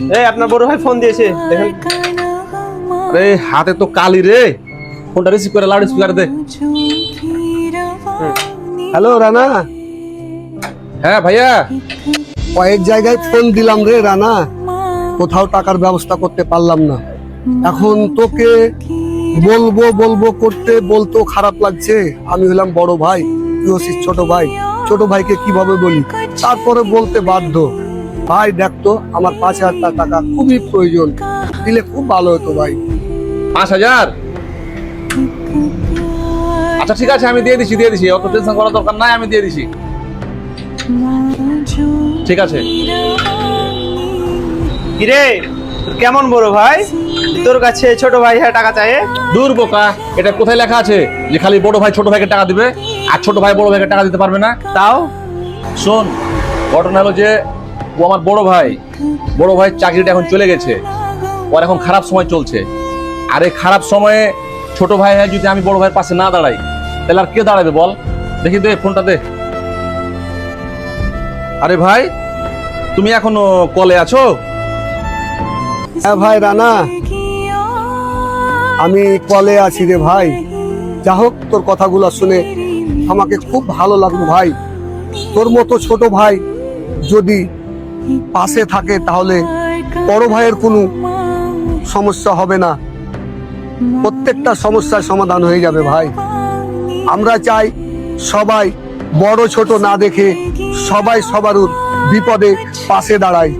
এই আপনার বড় ভাই ফোন দিয়েছে দেখেন। আরে হাতে তো কালি রে, ফোনটা রিসিভ করে লাউড স্পিকার দে। হ্যালো রানা, হ্যাঁ ভাইয়া। কয়েক জায়গায় ফোন দিলাম রে রানা, কোথাও টাকার ব্যবস্থা করতে পারলাম না। এখন তোকে বলবো বলবো করতে বলতেও খারাপ লাগছে। আমি হলাম বড় ভাই, তুই হচ্ছিস ছোট ভাই। ছোট ভাইকে কিভাবে বলি, তারপরে বলতে বাধ্য। ভাই দেখতো আমার 5,000 টাকা খুবই প্রয়োজন, দিলে খুব ভালো হতো ভাই। 5,000? আচ্ছা ঠিক আছে, আমি দিয়ে দিছি, অত টেনশন করার দরকার নাই, আমি দিয়ে দিছি। ঠিক আছে। কিরে তোর কেমন বড় ভাই, তোর কাছে ছোট ভাই হ্যাঁ টাকা চায়? দূর বোকা, এটা কোথায় লেখা আছে যে খালি বড় ভাই ছোট ভাইকে টাকা দিবে আর ছোট ভাই বড় ভাইকে টাকা দিতে পারবে না? তাও শোন, ঘটনা হলো যে ও আমার বড় ভাই চাকরিটা এখন চলে গেছে, ওর এখন খারাপ সময় চলছে। আর এই খারাপ সময়ে ছোট ভাই যদি আমি বড় ভাইয়ের পাশে না দাঁড়াই, তাহলে আর কে দাঁড়াবে বল? দেখি দে ফোনটা দে। আরে ভাই, তুমি এখনো কলে আছো? হ্যাঁ ভাই রানা, আমি কলে আছি রে ভাই। যা হোক, তোর কথাগুলো শুনে আমাকে খুব ভালো লাগলো ভাই। তোর মতো ছোট ভাই যদি পাশে থাকে তাহলে বড় ভাইয়ের কোনো সমস্যা হবে না, প্রত্যেকটা সমস্যার সমাধান হয়ে যাবে ভাই। আমরা চাই সবাই বড় ছোট না দেখে সবাই সবার বিপদে পাশে দাঁড়ায়।